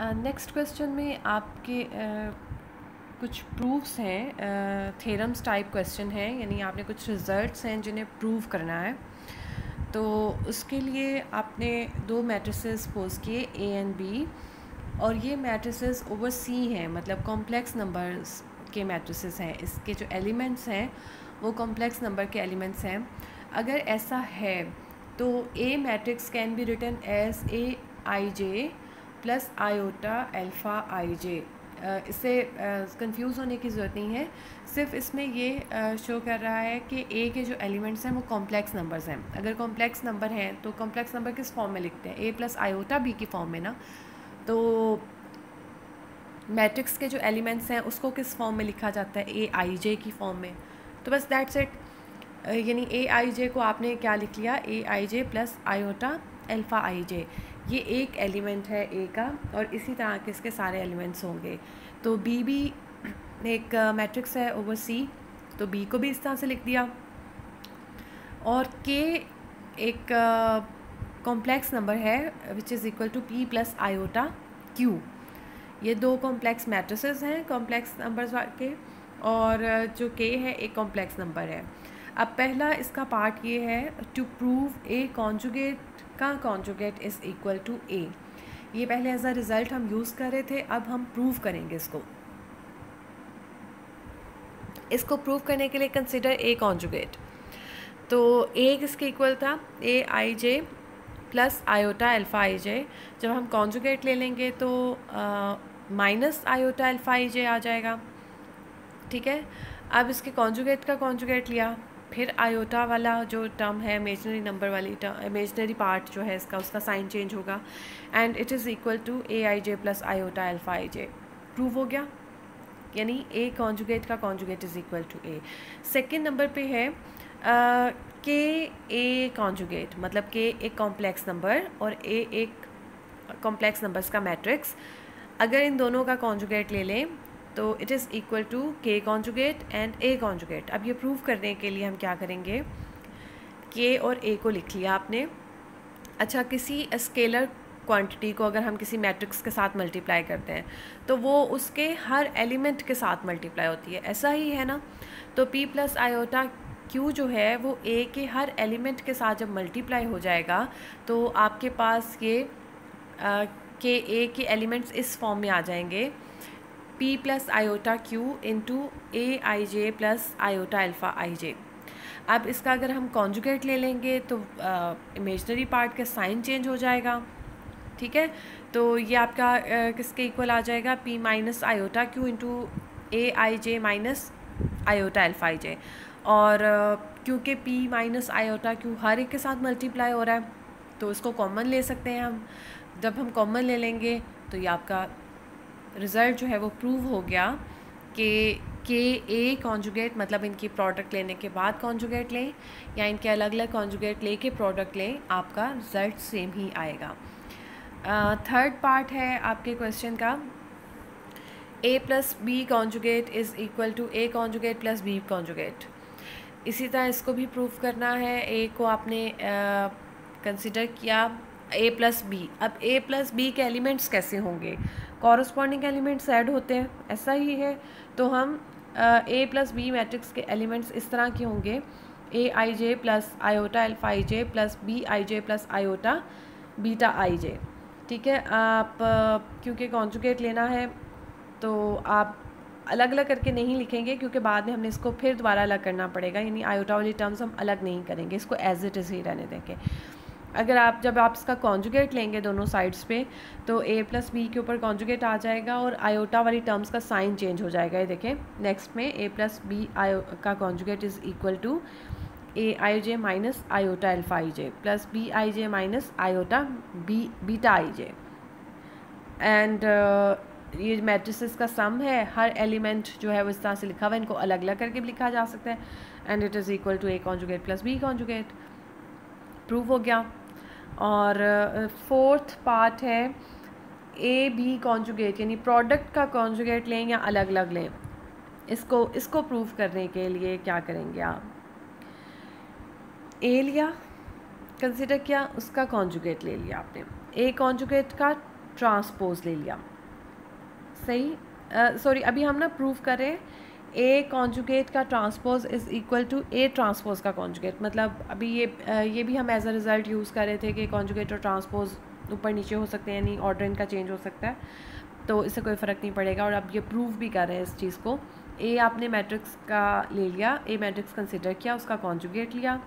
Next question में आपके कुछ प्रूफ्स हैं, थ्योरम्स टाइप क्वेश्चन है, यानी आपने कुछ रिजल्ट्स हैं जिन्हें प्रूव करना है। तो उसके लिए आपने दो मैट्रिसेस सपोज किए ए एंड बी, और ये मैट्रिसेस ओवर सी हैं, मतलब कॉम्प्लेक्स नंबर्स के मैट्रिसेस हैं। इसके जो एलिमेंट्स हैं वो कॉम्प्लेक्स नंबर के एलिमेंट्स हैं। अगर ऐसा है तो A matrix can be written as A I J plus iota alpha I j. इससे कंफ्यूज होने की ज़रूरत नहीं है, सिर्फ इसमें ये शो कर रहा है कि ए के जो एलिमेंट्स हैं वो कॉम्प्लेक्स नंबर्स हैं। अगर कॉम्प्लेक्स नंबर हैं तो कॉम्प्लेक्स नंबर किस फॉर्म में लिखते हैं? ए प्लस आयोटा बी की फॉर्म में ना। तो मैट्रिक्स के जो एलिमेंट्स हैं उसको किस फॉर्म में लिखा जाता है? ए आई जे की फॉर्म में। तो बस दैट्स इट, यानी ए आई जे को आपने क्या लिख लिया? ए आई जे प्लस आयोटा अल्फ़ा आई जे। ये एक एलिमेंट है ए का, और इसी तरह के इसके सारे एलिमेंट्स होंगे। तो बी भी एक मैट्रिक्स है ओवर सी, तो बी को भी इस तरह से लिख दिया। और के एक कॉम्प्लेक्स नंबर है which is equal to P plus iota Q. ये दो कॉम्प्लेक्स मैट्रिसेस हैं कॉम्प्लेक्स नंबर्स के, और जो के है एक कॉम्प्लेक्स नंबर है। अब पहला इसका पार्ट ये है टू प्रूव ए कॉन्जुगेट का कॉन्जुगेट इज़ इक्वल टू ए। ये पहले एज अ रिज़ल्ट हम यूज़ कर रहे थे, अब हम प्रूव करेंगे इसको प्रूव करने के लिए कंसिडर ए कॉन्जुगेट। तो ए किसके इक्वल था? ए आई जे प्लस आयोटा अल्फ़ा आई जे। जब हम कॉन्जुगेट ले लेंगे तो माइनस आयोटा अल्फ़ा आई जे आ जाएगा, ठीक है। अब इसके कॉन्जुगेट का कॉन्जुगेट लिया, फिर आयोटा वाला जो टर्म है इमेजनरी नंबर वाली टर्म, इमेजनरी पार्ट जो है इसका, उसका साइन चेंज होगा, and it is equal to A I J plus iota alpha I J. Prove हो गया, यानी ए कॉन्जुगेट का conjugate is equal to A. Second number पे है के ए कॉन्जुगेट, मतलब के एक कॉम्प्लेक्स नंबर और ए एक कॉम्प्लेक्स नंबर्स का मैट्रिक्स। अगर इन दोनों का कॉन्जुगेट ले लें तो इट इज़ इक्वल टू के कॉन्जुगेट एंड ए कॉन्जुगेट। अब ये प्रूव करने के लिए हम क्या करेंगे? के और ए को लिख लिया आपने। अच्छा, किसी स्केलर क्वांटिटी को अगर हम किसी मैट्रिक्स के साथ मल्टीप्लाई करते हैं तो वो उसके हर एलिमेंट के साथ मल्टीप्लाई होती है, ऐसा ही है ना। तो p प्लस आयोटा q जो है वो a के हर एलिमेंट के साथ जब मल्टीप्लाई हो जाएगा तो आपके पास ये के a के एलिमेंट्स इस फॉर्म में आ जाएंगे, p plus iota q into A I J plus iota alpha I j. अब इसका अगर हम कॉन्जुगेट ले लेंगे तो इमेजनरी पार्ट का साइन चेंज हो जाएगा, ठीक है। तो ये आपका किसके इक्वल आ जाएगा? p minus iota q into A I J minus iota alpha I j. और क्योंकि p माइनस आयोटा q हर एक के साथ मल्टीप्लाई हो रहा है तो इसको कॉमन ले सकते हैं हम। जब हम कॉमन ले लेंगे तो ये आपका रिज़ल्ट जो है वो प्रूव हो गया कि ए कॉन्जुगेट, मतलब इनकी प्रोडक्ट लेने के बाद कॉन्जुगेट लें या इनके अलग अलग कॉन्जुगेट लेके प्रोडक्ट लें, आपका रिज़ल्ट सेम ही आएगा। थर्ड पार्ट है आपके क्वेश्चन का, A plus B conjugate is equal to A conjugate plus B conjugate. इसी तरह इसको भी प्रूव करना है। ए को आपने कंसिडर किया ए प्लस बी। अब ए प्लस बी के एलिमेंट्स कैसे होंगे? कॉरस्पॉन्डिंग एलिमेंट्स ऐड होते हैं, ऐसा ही है। तो हम ए प्लस बी मैट्रिक्स के एलिमेंट्स इस तरह के होंगे, A I J plus iota alpha I J plus B I J plus iota beta I j, ठीक है। आप क्योंकि कॉन्जुगेट लेना है तो आप अलग अलग करके नहीं लिखेंगे, क्योंकि बाद में हमने इसको फिर दोबारा अलग करना पड़ेगा, यानी आयोटा वाली टर्म्स हम अलग नहीं करेंगे, इसको एज इट इज़ ही रहने देंगे। अगर जब आप इसका कॉन्जुगेट लेंगे दोनों साइड्स पे तो ए प्लस बी के ऊपर कॉन्जुगेट आ जाएगा और आयोटा वाली टर्म्स का साइन चेंज हो जाएगा। ये देखें नेक्स्ट में ए प्लस बी का conjugate is equal to A I J minus iota alpha I J plus B I J minus iota beta I J. And ये मैट्रिसेस का सम है, हर एलिमेंट जो है वो इस तरह से लिखा हुआ है, इनको अलग अलग करके भी लिखा जा सकता है। And it is equal to A conjugate plus B conjugate. Prove हो गया। और फोर्थ पार्ट है ए बी कॉन्जुगेट, यानी प्रोडक्ट का कॉन्जुगेट लें या अलग अलग लें। इसको प्रूव करने के लिए क्या करेंगे आप? ए लिया, कंसिडर किया, उसका कॉन्जुगेट ले लिया आपने। ए कॉन्जुगेट का ट्रांसपोज ले लिया, सही, सॉरी अभी हम ना प्रूव करें ए कॉन्जुगेट का transpose is equal to A transpose का कॉन्जुगेट। मतलब अभी ये भी हम एज अ रिज़ल्ट यूज़ कर रहे थे कि कॉन्जुगेट और ट्रांसपोज ऊपर नीचे हो सकते हैं, यानी ऑर्डर इनका चेंज हो सकता है, तो इससे कोई फ़र्क नहीं पड़ेगा। और अब ये प्रूव भी कर रहे हैं इस चीज़ को। ए आपने मैट्रिक्स का ले लिया, ए मैट्रिक्स कंसिडर किया, उसका कॉन्जुगेट लिया,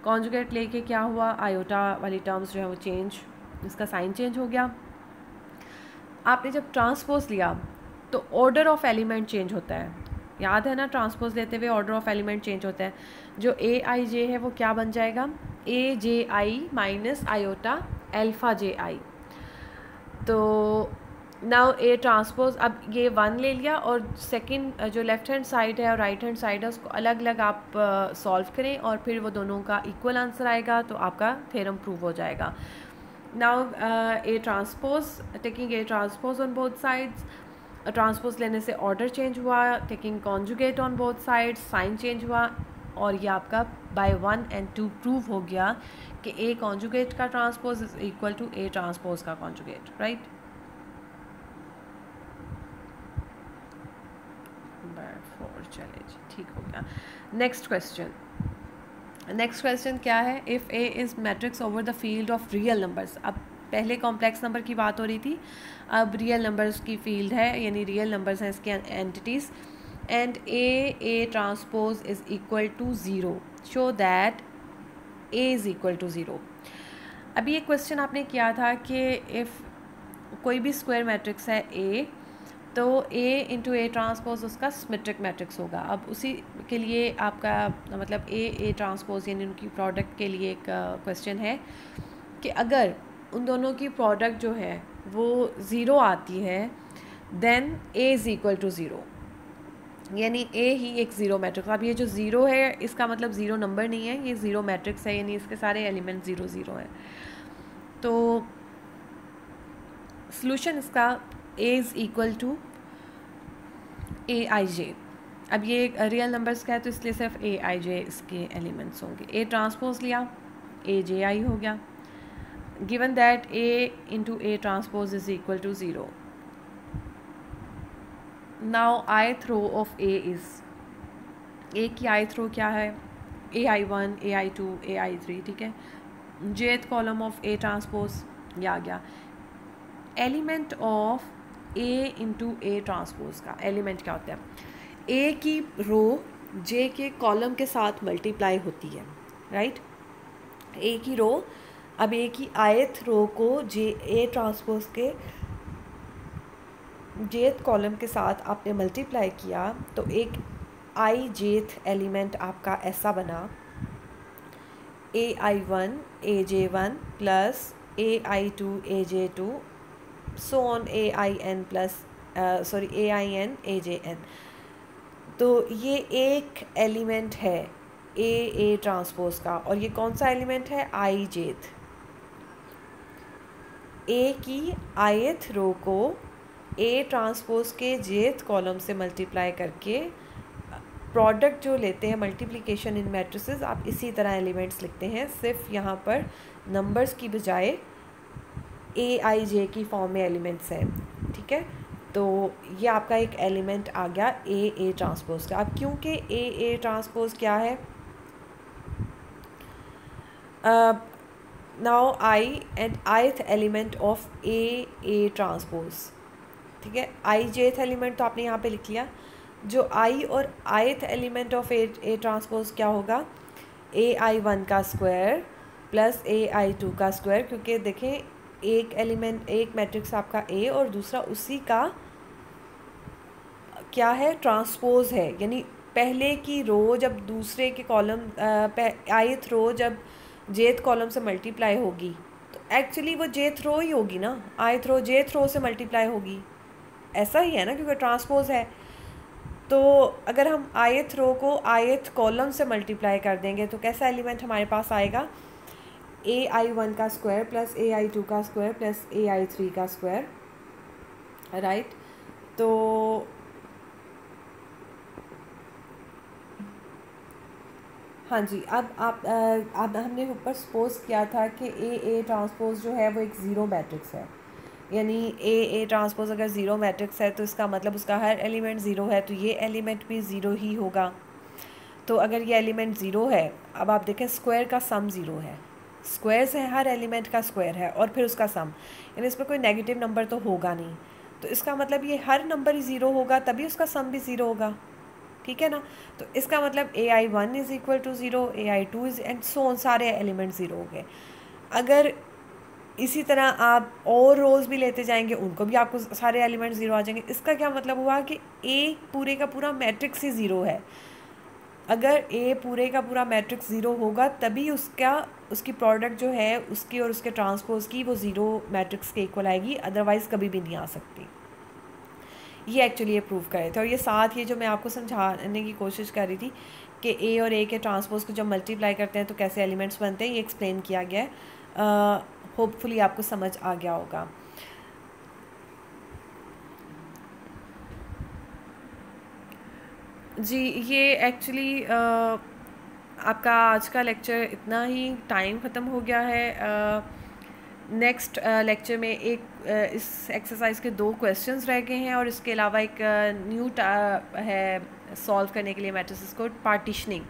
कॉन्जुगेट लेके क्या हुआ, आयोटा वाली टर्म्स जो है वो चेंज, इसका साइन चेंज हो गया। आपने जब ट्रांसपोज लिया तो ऑर्डर ऑफ एलिमेंट चेंज होता है, याद है ना, ट्रांसपोज लेते हुए ऑर्डर ऑफ एलिमेंट चेंज होता है। जो ए आई जे है वो क्या बन जाएगा, ए जे आई माइनस आयोटा एल्फ़ा जे आई। तो नाउ ए ट्रांसपोज, अब ये 1 ले लिया और सेकंड जो लेफ़्ट हैंड साइड है और राइट हैंड साइड है उसको अलग अलग आप सॉल्व करें और फिर वो दोनों का इक्वल आंसर आएगा तो आपका थ्योरम प्रूव हो जाएगा। Now A transpose, taking A transpose on both sides, transpose लेने से ऑर्डर चेंज हुआ, taking conjugate on both sides sign change हुआ, और ये आपका बाय 1 and 2 प्रूव हो गया कि ए कॉन्जुगेट का transpose is equal to A transpose का कॉन्जुगेट, राइट। चले जी, ठीक हो गया। नेक्स्ट क्वेश्चन क्या है, if A is matrix over the field of real numbers. अब पहले कॉम्प्लेक्स नंबर की बात हो रही थी, अब रियल नंबर्स की फील्ड है, यानी रियल नंबर्स हैं इसके entities, and A transpose is equal to 0, show that A is equal to 0। अभी ये क्वेश्चन आपने किया था कि इफ़ कोई भी स्क्वायर मैट्रिक्स है ए, तो ए इंटू ए ट्रांसपोज उसका सिमेट्रिक मैट्रिक्स होगा। अब उसी के लिए आपका मतलब ए ट्रांसपोज यानी उनकी प्रोडक्ट के लिए एक क्वेश्चन है कि अगर उन दोनों की प्रोडक्ट जो है वो 0 आती है, then A is equal to 0, यानी ए ही एक ज़ीरो मैट्रिक्स। अब ये जो ज़ीरो है इसका मतलब ज़ीरो नंबर नहीं है, ये ज़ीरो मैट्रिक्स है, यानी इसके सारे एलिमेंट 0 0 हैं। तो सॉल्यूशन इसका ए is equal to A I j. अब ये रियल नंबर्स का है तो इसलिए सिर्फ ए आई जे इसके एलिमेंट्स होंगे। ए ट्रांसपोज लिया, ए जे आई हो गया, given that A into A transpose is equal to 0। Now ith row of A is, A की ith रो क्या है, ए आई 1, ए आई 2, ए आई 3, ठीक है। jth column of A transpose ये आ गया। Element of A into A transpose का element क्या होता है, ए की रो जे के कॉलम के साथ मल्टीप्लाई होती है, राइट। ए की रो, अब ए की ith रो को जे ए ट्रांसपोज के जेथ कॉलम के साथ आपने मल्टीप्लाई किया तो एक आई जेथ एलिमेंट आपका ऐसा बना, A I 1 A J 1 plus A I 2 A J 2 so on A I N plus A I N A J N. तो ये एक एलिमेंट है ए ट्रांसपोज का, और ये कौन सा एलिमेंट है, आई जेथ। ए की ith रो को ए ट्रांसपोज के जेथ कॉलम से मल्टीप्लाई करके प्रोडक्ट जो लेते हैं मल्टीप्लिकेशन इन मैट्रिसेस, आप इसी तरह एलिमेंट्स लिखते हैं, सिर्फ यहाँ पर नंबर्स की बजाय ए आई जे की फॉर्म में एलिमेंट्स हैं, ठीक है। तो ये आपका एक एलिमेंट आ गया ए ट्रांसपोज का। अब क्योंकि ए ट्रांसपोज क्या है, now I and ith element of A transpose, ठीक है। आई जेथ एलिमेंट तो आपने यहाँ पे लिख लिया, जो आई और ith element of A transpose क्या होगा, ए आई 1 का स्क्वायर प्लस ए आई 2 का स्क्वायर, क्योंकि देखें एक एलिमेंट, एक मैट्रिक्स आपका ए और दूसरा उसी का क्या है, ट्रांसपोज है, यानी पहले की रो जब दूसरे के कॉलम ith रो जब जेथ कॉलम से मल्टीप्लाई होगी तो एक्चुअली वो जेथ रो ही होगी ना, ith रो जेथ रो से मल्टीप्लाई होगी, ऐसा ही है ना, क्योंकि ट्रांसपोज है। तो अगर हम ith रो को ith कॉलम से मल्टीप्लाई कर देंगे तो कैसा एलिमेंट हमारे पास आएगा, ए आई 1 का स्क्वायर प्लस ए आई 2 का स्क्वायर प्लस ए आई 3 का स्क्वायर, राइट। तो हाँ जी, अब हमने ऊपर सपोज किया था कि ए ट्रांसपोज जो है वो एक ज़ीरो मैट्रिक्स है, यानी ए ट्रांसपोज अगर ज़ीरो मैट्रिक्स है तो इसका मतलब उसका हर एलिमेंट ज़ीरो है, तो ये एलिमेंट भी ज़ीरो ही होगा। तो अगर ये एलिमेंट ज़ीरो है, अब आप देखें स्क्वायर का सम ज़ीरो है, स्क्वायर्स है, हर एलिमेंट का स्क्वायर है और फिर उसका सम, यानी इसमें कोई नेगेटिव नंबर तो होगा नहीं। तो इसका मतलब ये हर नंबर ही ज़ीरो होगा, तभी उसका सम भी ज़ीरो होगा, ठीक है ना। तो इसका मतलब AI1 is equal to zero, AI2 is and so on, सारे एलिमेंट ज़ीरो हो गए। अगर इसी तरह आप और रोज़ भी लेते जाएंगे, उनको भी आपको सारे एलिमेंट ज़ीरो आ जाएंगे। इसका क्या मतलब हुआ कि ए पूरे का पूरा मैट्रिक्स ही ज़ीरो है। अगर ए पूरे का पूरा मैट्रिक्स ज़ीरो होगा तभी उसकी प्रोडक्ट जो है उसकी और उसके ट्रांसपोज की वो ज़ीरो मैट्रिक्स के इक्वल आएगी, अदरवाइज़ कभी भी नहीं आ सकती। ये एक्चुअली ये प्रूव करे थे। और ये साथ ये जो मैं आपको समझाने की कोशिश कर रही थी कि ए और ए के ट्रांसपोज को जब मल्टीप्लाई करते हैं तो कैसे एलिमेंट्स बनते हैं, ये एक्सप्लेन किया गया है। होपफुली आपको समझ आ गया होगा। जी, ये एक्चुअली आपका आज का लेक्चर इतना ही, टाइम ख़त्म हो गया है। नेक्स्ट लेक्चर में इस एक्सरसाइज के 2 क्वेश्चंस रह गए हैं और इसके अलावा एक न्यू है सॉल्व करने के लिए मैट्रिसेस को, पार्टीशनिंग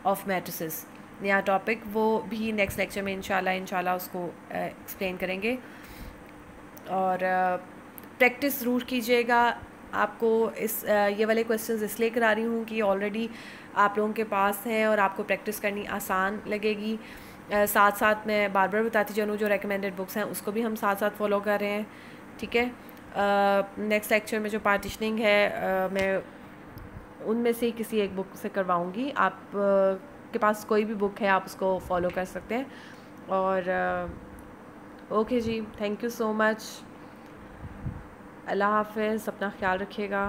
ऑफ मैट्रिसेस, नया टॉपिक, वो भी नेक्स्ट लेक्चर में इंशाल्लाह उसको एक्सप्लेन करेंगे। और प्रैक्टिस ज़रूर कीजिएगा। आपको ये वाले क्वेश्चंस इसलिए करा रही हूँ कि ऑलरेडी आप लोगों के पास हैं और आपको प्रैक्टिस करनी आसान लगेगी। साथ साथ मैं बार बार बताती चलूँ, जो रेकमेंडेड बुक्स हैं उसको भी हम साथ साथ फॉलो कर रहे हैं, ठीक है। नेक्स्ट लेक्चर में जो पार्टीशनिंग है मैं उनमें से किसी एक बुक से करवाऊँगी। आप के पास कोई भी बुक है आप उसको फॉलो कर सकते हैं। और ओके जी, thank you so much. Allah हाफ़िज़, अपना ख्याल रखिएगा।